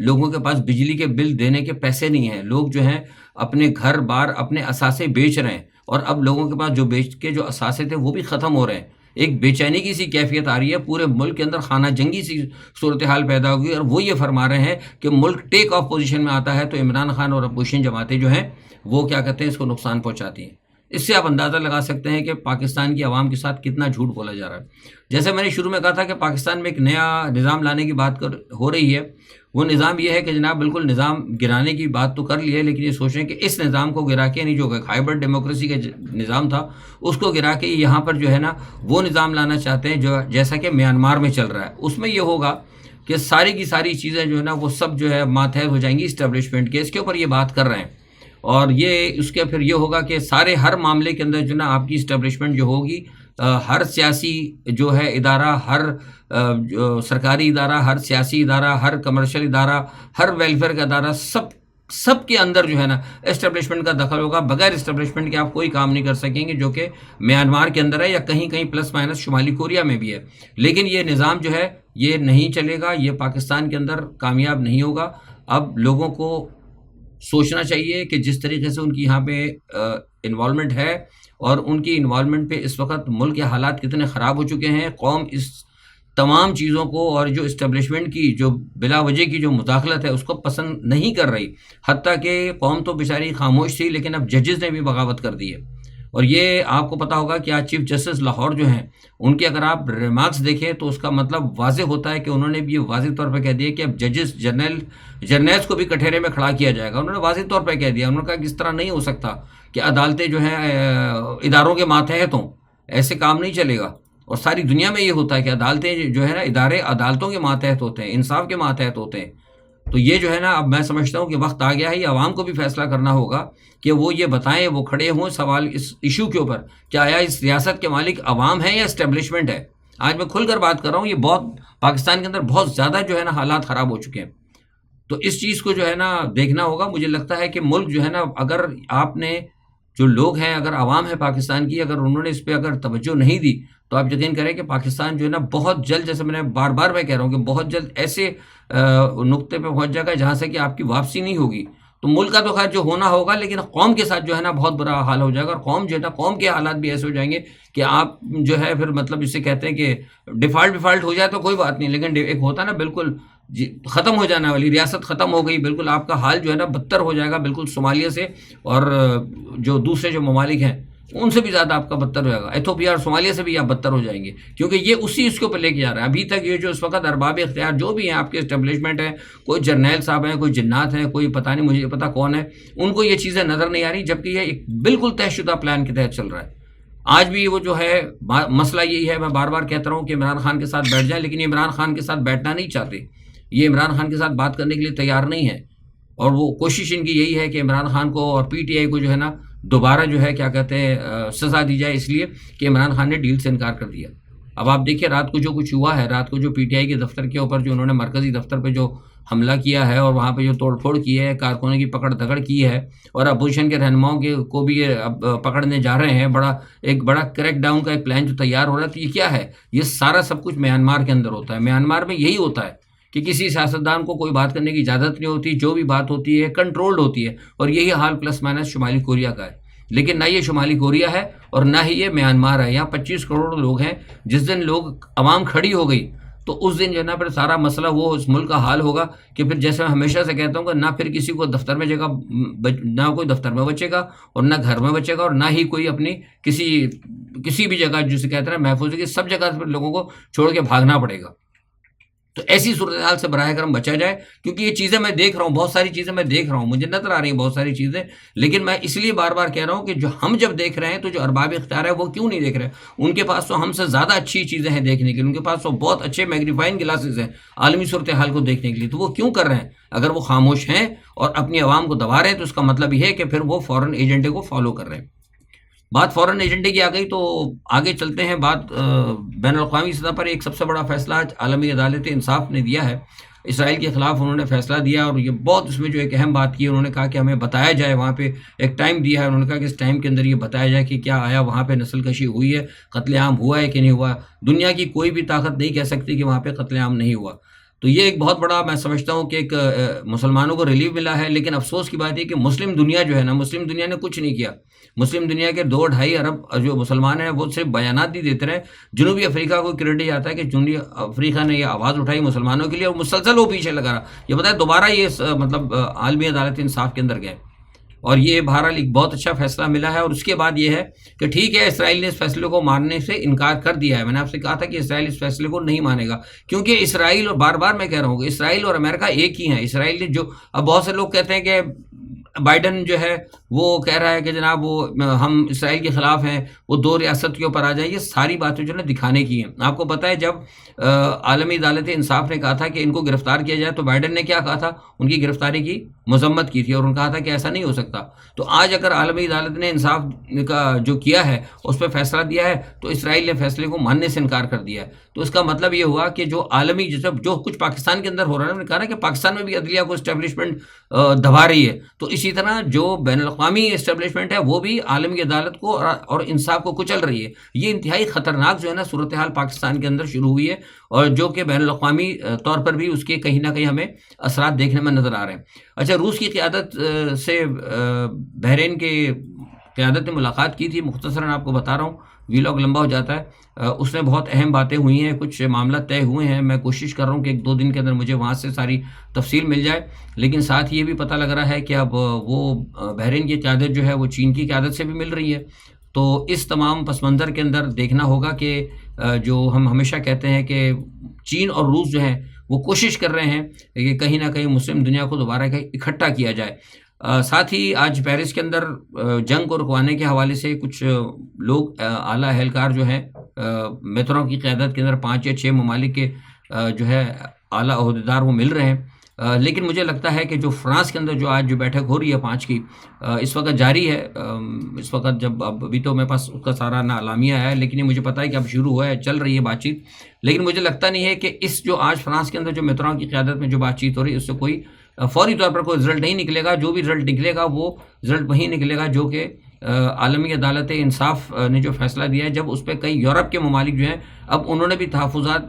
لوگوں کے پاس بجلی کے بل دینے کے پیسے نہیں ہیں، لوگ جو ہیں اپنے گھر بار اپنے اثاثے بیچ رہے ہیں، اور اب لوگوں کے پاس جو بیچ کے جو اثاثے تھے وہ بھی ختم ہو رہے ہیں۔ ایک بے چینی کی سی کیفیت آ رہی ہے، پورے ملک کے اندر خانہ جنگی سی صورتحال پیدا ہوگی، اور وہ یہ فرما رہے ہیں کہ ملک ٹیک آف پوزیشن میں آتا ہے تو عمران خان اور اپوزیشن جماعتیں جو ہیں وہ کیا کہتے ہیں اس کو نقصان پہنچاتی ہیں۔ اس سے آپ اندازہ لگا سکتے ہیں کہ پاکستان کی عوام کے ساتھ کتنا جھوٹ بولا جا رہا ہے۔ جیسے میں نے شروع میں کہا تھا کہ پاکستان میں ایک نیا نظام لانے کی بات ہو رہی ہے، وہ نظام یہ ہے کہ جناب بالکل نظام گرانے کی بات تو کر لی ہے، لیکن یہ سوچیں کہ اس نظام کو گرا کے نہیں، جو ہائبرڈ ڈیموکریسی کا نظام تھا اس کو گرا کے یہاں پر جو ہے نا وہ نظام لانا چاہتے ہیں جو جیسا کہ میانمار میں چل رہا ہے۔ اس میں یہ ہوگا کہ ساری کی ساری چیزیں جو ہے نا وہ سب جو ہے ماتحت ہو جائیں گی اسٹیبلشمنٹ کے، اس کے اوپر یہ بات کر رہے ہیں، اور یہ اس کے پھر یہ ہوگا کہ سارے ہر معاملے کے اندر جو نا آپ کی اسٹیبلشمنٹ جو ہوگی، ہر سیاسی جو ہے ادارہ، ہر سرکاری ادارہ، ہر سیاسی ادارہ، ہر کمرشل ادارہ، ہر ویلفیئر کا ادارہ، سب کے اندر جو ہے نا اسٹیبلشمنٹ کا دخل ہوگا۔ بغیر اسٹیبلشمنٹ کے آپ کوئی کام نہیں کر سکیں گے، جو کہ میانمار کے اندر ہے یا کہیں کہیں پلس مائنس شمالی کوریا میں بھی ہے۔ لیکن یہ نظام جو ہے یہ نہیں چلے گا، یہ پاکستان کے اندر کامیاب نہیں ہوگا۔ اب لوگوں کو سوچنا چاہیے کہ جس طریقے سے ان کی یہاں پہ انوالومنٹ ہے، اور ان کی انوالومنٹ پہ اس وقت ملک کے حالات کتنے خراب ہو چکے ہیں، قوم اس تمام چیزوں کو اور جو اسٹیبلشمنٹ کی جو بلا وجہ کی جو مداخلت ہے اس کو پسند نہیں کر رہی، حتیٰ کہ قوم تو بیچاری خاموش تھی، لیکن اب ججز نے بھی بغاوت کر دی ہے۔ اور یہ آپ کو پتہ ہوگا کہ آج چیف جسٹس لاہور جو ہیں ان کے اگر آپ ریمارکس دیکھیں تو اس کا مطلب واضح ہوتا ہے کہ انہوں نے بھی یہ واضح طور پہ کہہ دیا کہ اب ججز جرنیلز کو بھی کٹہرے میں کھڑا کیا جائے گا۔ انہوں نے واضح طور پہ کہہ دیا، انہوں نے کہا کہ اس طرح نہیں ہو سکتا کہ عدالتیں جو ہیں اداروں کے ماتحت ہوں، ایسے کام نہیں چلے گا۔ اور ساری دنیا میں یہ ہوتا ہے کہ عدالتیں جو ہے نا ادارے عدالتوں کے ماتحت ہوتے ہیں، انصاف کے ماتحت ہوتے ہیں۔ تو یہ جو ہے نا اب میں سمجھتا ہوں کہ وقت آ گیا ہے، یہ عوام کو بھی فیصلہ کرنا ہوگا کہ وہ یہ بتائیں، وہ کھڑے ہوں سوال اس ایشو کے اوپر کہ آیا اس ریاست کے مالک عوام ہیں یا اسٹیبلشمنٹ ہے۔ آج میں کھل کر بات کر رہا ہوں، یہ بہت پاکستان کے اندر بہت زیادہ جو ہے نا حالات خراب ہو چکے ہیں، تو اس چیز کو جو ہے نا دیکھنا ہوگا۔ مجھے لگتا ہے کہ ملک جو ہے نا، اگر آپ نے جو لوگ ہیں، اگر عوام ہے پاکستان کی، اگر انہوں نے اس پہ اگر توجہ نہیں دی تو آپ یقین کریں کہ پاکستان جو ہے نا بہت جلد، جیسے میں نے بار بار میں کہہ رہا ہوں کہ بہت جلد ایسے نقطے پہ پہنچ جائے گا جہاں سے کہ آپ کی واپسی نہیں ہوگی۔ تو ملک کا تو خیر جو ہونا ہوگا، لیکن قوم کے ساتھ جو ہے نا بہت برا حال ہو جائے گا، اور قوم جو ہے نا قوم کے حالات بھی ایسے ہو جائیں گے کہ آپ جو ہے پھر مطلب اسے کہتے ہیں کہ ڈیفالٹ ہو جائے تو کوئی بات نہیں، لیکن ایک ہوتا ہے نا بالکل ختم ہو جانے والی ریاست ختم ہو گئی، بالکل آپ کا حال جو ہے نا بدتر ہو جائے گا، بالکل صومالیہ سے اور جو دوسرے جو ممالک ہیں ان سے بھی زیادہ آپ کا بدتر ہو جائے گا، ایتھوپیا اور صومالیہ سے بھی آپ بدتر ہو جائیں گے، کیونکہ یہ اسی اس کے اوپر لے کے جا رہا ہے۔ ابھی تک یہ جو اس وقت ارباب اختیار جو بھی ہیں آپ کے اسٹیبلشمنٹ ہیں، کوئی جرنیل صاحب ہیں، کوئی جنات ہیں، کوئی پتہ نہیں مجھے پتہ کون ہے، ان کو یہ چیزیں نظر نہیں آ رہی، جبکہ یہ ایک بالکل طے شدہ پلان کے تحت چل رہا ہے۔ آج بھی وہ جو ہے مسئلہ یہی ہے، میں بار بار کہتا ہوں کہ عمران خان کے ساتھ بیٹھ جائیں، لیکن یہ عمران خان کے ساتھ بیٹھنا نہیں چاہتے، یہ عمران خان کے ساتھ بات کرنے کے لیے تیار نہیں ہے، اور وہ کوشش ان کی یہی ہے کہ عمران خان کو اور پی ٹی آئی کو جو ہے نا دوبارہ جو ہے کیا کہتے ہیں سزا دی جائے، اس لیے کہ عمران خان نے ڈیل سے انکار کر دیا۔ اب آپ دیکھیں رات کو جو کچھ ہوا ہے، رات کو جو پی ٹی آئی کے دفتر کے اوپر جو انہوں نے مرکزی دفتر پہ جو حملہ کیا ہے اور وہاں پہ جو توڑ پھوڑ کی ہے، کارکنوں کی پکڑ دھکڑ کی ہے، اور اپوزیشن کے رہنماؤں کو بھی یہ اب پکڑنے جا رہے ہیں، ایک بڑا کریک ڈاؤن کا ایک پلان جو تیار ہو رہا ہے، تو یہ کیا ہے؟ یہ سارا سب کچھ میانمار کے اندر ہوتا ہے۔ میانمار میں یہی ہوتا ہے کہ کسی سیاستدان کو کوئی بات کرنے کی اجازت نہیں ہوتی، جو بھی بات ہوتی ہے کنٹرولڈ ہوتی ہے، اور یہی حال پلس مائنس شمالی کوریا کا ہے۔ لیکن نہ یہ شمالی کوریا ہے اور نہ ہی یہ میانمار ہے۔ یہاں 25 کروڑ لوگ ہیں، جس دن عوام کھڑی ہو گئی تو اس دن جو ہے نا پھر سارا مسئلہ وہ اس ملک کا حال ہوگا کہ پھر جیسے میں ہمیشہ سے کہتا ہوں کہ نہ پھر کسی کو دفتر میں جگہ، نہ کوئی دفتر میں بچے گا اور نہ گھر میں بچے گا، اور نہ ہی کوئی اپنی کسی بھی جگہ جسے کہتے ہیں محفوظ ہے کہ سب جگہ سے لوگوں کو چھوڑ کے بھاگنا پڑے گا۔ تو ایسی صورتحال سے براہ کرم بچا جائے، کیونکہ یہ چیزیں میں دیکھ رہا ہوں، بہت ساری چیزیں میں دیکھ رہا ہوں، مجھے نظر آ رہی ہیں بہت ساری چیزیں، لیکن میں اس لیے بار بار کہہ رہا ہوں کہ جو ہم جب دیکھ رہے ہیں تو جو ارباب اختیار ہے وہ کیوں نہیں دیکھ رہے؟ ان کے پاس تو ہم سے زیادہ اچھی چیزیں ہیں دیکھنے کے لیے، ان کے پاس تو بہت اچھے میگنیفائنگ گلاسز ہیں عالمی صورتحال کو دیکھنے کے لیے، تو وہ کیوں کر رہے ہیں؟ اگر وہ خاموش ہیں اور اپنی عوام کو دبا رہے ہیں تو اس کا مطلب یہ ہے کہ پھر وہ فورن ایجنڈے کو فالو کر رہے ہیں۔ بات فورن ایجنڈے کی آ گئی تو آگے چلتے ہیں۔ بات بین الاقوامی سطح پر ایک سب سے بڑا فیصلہ عالمی عدالت انصاف نے دیا ہے، اسرائیل کے خلاف انہوں نے فیصلہ دیا، اور یہ بہت اس میں جو ایک اہم بات کی، انہوں نے کہا کہ ہمیں بتایا جائے، وہاں پہ ایک ٹائم دیا ہے، انہوں نے کہا کہ اس ٹائم کے اندر یہ بتایا جائے کہ کیا آیا وہاں پہ نسل کشی ہوئی ہے، قتل عام ہوا ہے کہ نہیں ہوا۔ دنیا کی کوئی بھی طاقت نہیں کہہ سکتی کہ وہاں پہ قتل عام نہیں ہوا۔ تو یہ ایک بہت بڑا میں سمجھتا ہوں کہ ایک مسلمانوں کو ریلیف ملا ہے. لیکن افسوس کی بات یہ کہ مسلم دنیا جو ہے نا، مسلم دنیا نے کچھ نہیں کیا. مسلم دنیا کے 2-2.5 ارب جو مسلمان ہیں وہ صرف بیانات نہیں دیتے رہے. جنوبی افریقہ کو کریڈٹ آتا ہے کہ جنوبی افریقہ نے یہ آواز اٹھائی مسلمانوں کے لیے اور مسلسل وہ پیچھے لگا رہا. یہ بتائیں دوبارہ یہ مطلب عالمی عدالت انصاف کے اندر گئے اور یہ بہرحال ایک بہت اچھا فیصلہ ملا ہے. اور اس کے بعد یہ ہے کہ ٹھیک ہے، اسرائیل نے اس فیصلے کو ماننے سے انکار کر دیا ہے. میں نے آپ سے کہا تھا کہ اسرائیل اس فیصلے کو نہیں مانے گا، کیونکہ اسرائیل، اور بار بار میں کہہ رہا ہوں کہ اسرائیل اور امریکہ ایک ہی ہیں. اسرائیل نے جو، اب بہت سے لوگ کہتے ہیں کہ بائیڈن جو ہے وہ کہہ رہا ہے کہ جناب وہ ہم اسرائیل کے خلاف ہیں، وہ 2 ریاست کے اوپر آ جائیں. یہ ساری باتیں جو ہے دکھانے کی ہیں. آپ کو پتہ ہے جب عالمی عدالت انصاف نے کہا تھا کہ ان کو گرفتار کیا جائے تو بائیڈن نے کیا کہا تھا؟ ان کی گرفتاری کی مذمت کی تھی اور انہوں نے کہا تھا کہ ایسا نہیں ہو سکتا. تو آج اگر عالمی عدالت نے انصاف کا جو کیا ہے اس پہ فیصلہ دیا ہے تو اسرائیل نے فیصلے کو ماننے سے انکار کر دیا ہے. تو اس کا مطلب یہ ہوا کہ جو عالمی جو کچھ پاکستان کے اندر ہو رہا ہے، انہوں نے کہا نا کہ پاکستان میں بھی عدلیہ کو اسٹیبلشمنٹ دبا رہی ہے، تو اسی طرح جو بین الاقوامی اسٹیبلشمنٹ ہے وہ بھی عالمی عدالت کو اور انصاف کو کچل رہی ہے. یہ انتہائی خطرناک جو ہے نا صورتحال پاکستان کے اندر شروع ہوئی ہے، اور جو کہ بین الاقوامی طور پر بھی اس کے کہیں نہ کہیں ہمیں اثرات دیکھنے میں نظر آ رہے ہیں. اچھا، روس کی قیادت سے بحرین کے قیادت نے ملاقات کی تھی. مختصراً آپ کو بتا رہا ہوں، ویلاگ لمبا ہو جاتا ہے. اس میں بہت اہم باتیں ہوئی ہیں، کچھ معاملات طے ہوئے ہیں. میں کوشش کر رہا ہوں کہ 1-2 دن کے اندر مجھے وہاں سے ساری تفصیل مل جائے. لیکن ساتھ یہ بھی پتہ لگ رہا ہے کہ اب وہ بحرین کی قیادت جو ہے وہ چین کی قیادت سے بھی مل رہی ہے. تو اس تمام پس منظر کے اندر دیکھنا ہوگا کہ جو ہم ہمیشہ کہتے ہیں کہ چین اور روس جو ہیں وہ کوشش کر رہے ہیں کہ کہیں نہ کہیں مسلم دنیا کو دوبارہ اکٹھا کیا جائے. ساتھ ہی آج پیرس کے اندر جنگ کو رکوانے کے حوالے سے کچھ لوگ اعلیٰ اہلکار جو ہیں میتروں کی قیادت کے اندر 5 یا 6 ممالک کے جو ہے اعلیٰ عہدیدار وہ مل رہے ہیں. لیکن مجھے لگتا ہے کہ جو فرانس کے اندر جو آج جو بیٹھک ہو رہی ہے 5 کی، اس وقت جاری ہے. اس وقت جب ابھی تو میرے پاس اس کا سارا نہ اعلامیہ ہے، لیکن یہ مجھے پتہ ہے کہ اب شروع ہوا ہے، چل رہی ہے بات چیت. لیکن مجھے لگتا نہیں ہے کہ اس جو آج فرانس کے اندر جو میتروں کی قیادت میں جو بات چیت ہو رہی ہے اس سے کوئی فوری طور پر کوئی رزلٹ نہیں نکلے گا. جو بھی رزلٹ نکلے گا وہ رزلٹ وہی نکلے گا جو کہ عالمی عدالت انصاف نے جو فیصلہ دیا ہے، جب اس پہ کئی یورپ کے ممالک جو ہیں اب انہوں نے بھی تحفظات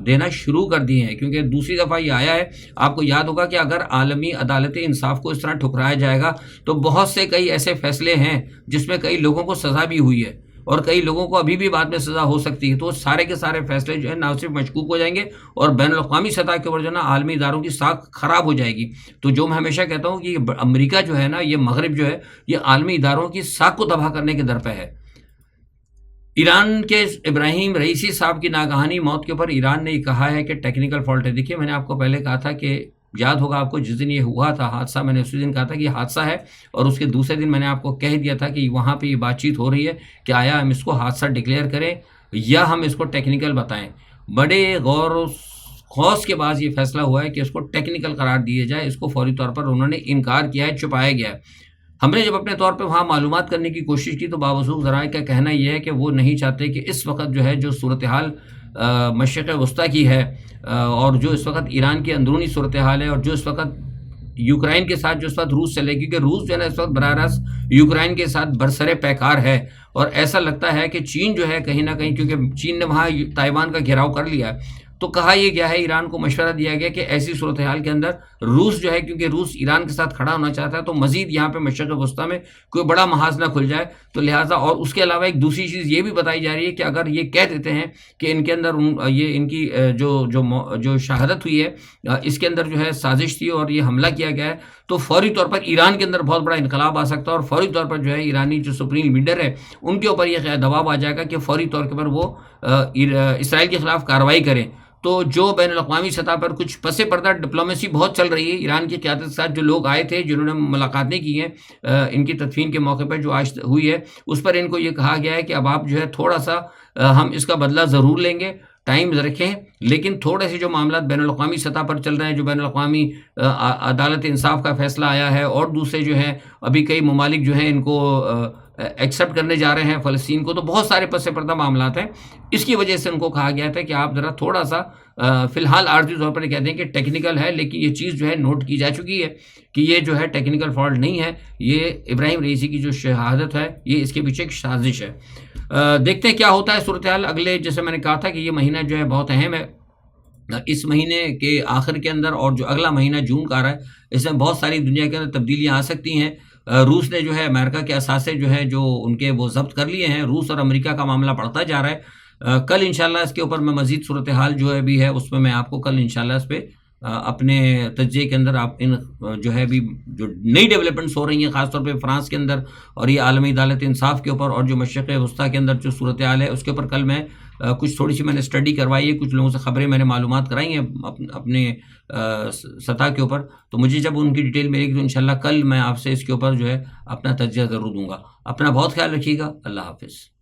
دینا شروع کر دیے ہیں. کیونکہ دوسری دفعہ یہ آیا ہے، آپ کو یاد ہوگا کہ اگر عالمی عدالت انصاف کو اس طرح ٹھکرایا جائے گا تو بہت سے کئی ایسے فیصلے ہیں جس میں کئی لوگوں کو سزا بھی ہوئی ہے اور کئی لوگوں کو ابھی بھی بعد میں سزا ہو سکتی ہے. تو سارے کے سارے فیصلے جو ہیں نہ صرف مشکوک ہو جائیں گے اور بین الاقوامی سطح کے اوپر جو ہے نا عالمی اداروں کی ساکھ خراب ہو جائے گی. تو جو میں ہمیشہ کہتا ہوں کہ امریکہ جو ہے نا، یہ مغرب جو ہے، یہ عالمی اداروں کی ساکھ کو تباہ کرنے کے در پہ ہے. ایران کے ابراہیم رئیسی صاحب کی ناگہانی موت کے اوپر ایران نے یہ کہا ہے کہ ٹیکنیکل فالٹ ہے. دیکھیے، میں نے آپ کو پہلے کہا تھا کہ یاد ہوگا آپ کو، جس دن یہ ہوا تھا حادثہ، میں نے اسی دن کہا تھا کہ یہ حادثہ ہے، اور اس کے دوسرے دن میں نے آپ کو کہہ دیا تھا کہ وہاں پہ یہ بات چیت ہو رہی ہے کہ آیا ہم اس کو حادثہ ڈکلیئر کریں یا ہم اس کو ٹیکنیکل بتائیں. بڑے غور و خوض کے بعد یہ فیصلہ ہوا ہے کہ اس کو ٹیکنیکل قرار دیا جائے. اس کو فوری طور پر انہوں نے انکار کیا ہے، چھپایا گیا ہے. ہم نے جب اپنے طور پہ وہاں معلومات کرنے کی کوشش کی تو باوثوق ذرائع کا کہنا یہ ہے کہ وہ نہیں چاہتے کہ اس وقت جو ہے جو صورتحال مشرق وسطیٰ کی ہے اور جو اس وقت ایران کی اندرونی صورتحال ہے اور جو اس وقت یوکرائن کے ساتھ جو اس وقت روس چلے، کیونکہ روس جو ہے نا اس وقت براہ راست یوکرائن کے ساتھ برسر پیکار ہے. اور ایسا لگتا ہے کہ چین جو ہے کہیں نہ کہیں، کیونکہ چین نے وہاں تائیوان کا گھیراؤ کر لیا ہے، تو کہا یہ گیا ہے، ایران کو مشورہ دیا گیا کہ ایسی صورتحال کے اندر روس جو ہے، کیونکہ روس ایران کے ساتھ کھڑا ہونا چاہتا ہے، تو مزید یہاں پہ مشرق وسطیٰ میں کوئی بڑا محاذ نہ کھل جائے. تو لہٰذا، اور اس کے علاوہ ایک دوسری چیز یہ بھی بتائی جا رہی ہے کہ اگر یہ کہہ دیتے ہیں کہ ان کے اندر یہ ان کی جو شہادت ہوئی ہے اس کے اندر جو ہے سازش تھی اور یہ حملہ کیا گیا ہے، تو فوری طور پر ایران کے اندر بہت بڑا انقلاب آ سکتا ہے اور فوری طور پر جو ہے ایرانی جو سپریم لیڈر ہے ان کے اوپر یہ دباؤ آ جائے گا کہ فوری طور پر وہ اسرائیل کے خلاف کارروائی کریں. تو جو بین الاقوامی سطح پر کچھ پس پردہ ڈپلومیسی بہت چل رہی ہے ایران کی قیادت کے ساتھ، جو لوگ آئے تھے جنہوں نے ملاقاتیں کی ہیں ان کی تدفین کے موقع پر جو آج ہوئی ہے، اس پر ان کو یہ کہا گیا ہے کہ اب آپ جو ہے تھوڑا سا ہم اس کا بدلہ ضرور لیں گے، ٹائم رکھیں، لیکن تھوڑے سے جو معاملات بین الاقوامی سطح پر چل رہے ہیں، جو بین الاقوامی عدالت انصاف کا فیصلہ آیا ہے اور دوسرے جو ہیں ابھی کئی ممالک جو ہیں ان کو ایکسیپٹ کرنے جا رہے ہیں فلسطین کو، تو بہت سارے پس پردہ معاملات ہیں. اس کی وجہ سے ان کو کہا گیا تھا کہ آپ ذرا تھوڑا سا فی الحال عارضی طور پر کہتے ہیں کہ ٹیکنیکل ہے، لیکن یہ چیز جو ہے نوٹ کی جا چکی ہے کہ یہ جو ہے ٹیکنیکل فالٹ نہیں ہے، یہ ابراہیم رئیسی کی جو شہادت ہے یہ اس کے پیچھے ایک سازش ہے. دیکھتے ہیں کیا ہوتا ہے صورتحال اگلے، جیسے میں نے کہا تھا کہ یہ مہینہ جو ہے بہت اہم ہے. اس مہینے کے آخر کے اندر اور جو اگلا مہینہ جون کا آ رہا ہے، اس میں بہت ساری دنیا کے اندر تبدیلیاں آ سکتی ہیں۔ روس نے جو ہے امریکہ کے اثاثے جو ہے جو ان کے وہ ضبط کر لیے ہیں۔ روس اور امریکہ کا معاملہ بڑھتا جا رہا ہے۔ کل انشاءاللہ اس کے اوپر میں مزید صورتحال جو ہے بھی ہے اس میں آپ کو کل انشاءاللہ اس پہ اپنے تجزیے کے اندر آپ ان جو ہے بھی جو نئی ڈیولپمنٹس ہو رہی ہیں، خاص طور پہ فرانس کے اندر اور یہ عالمی عدالت انصاف کے اوپر اور جو مشرق وسطیٰ کے اندر جو صورتحال ہے اس کے اوپر کل میں کچھ تھوڑی سی میں نے اسٹڈی کروائی ہے، کچھ لوگوں سے خبریں میں نے معلومات کرائی ہیں اپنے سطح کے اوپر، تو مجھے جب ان کی ڈیٹیل ملے گی تو انشاءاللہ کل میں آپ سے اس کے اوپر جو ہے اپنا تجزیہ ضرور دوں گا۔ اپنا بہت خیال رکھیے گا۔ اللہ حافظ۔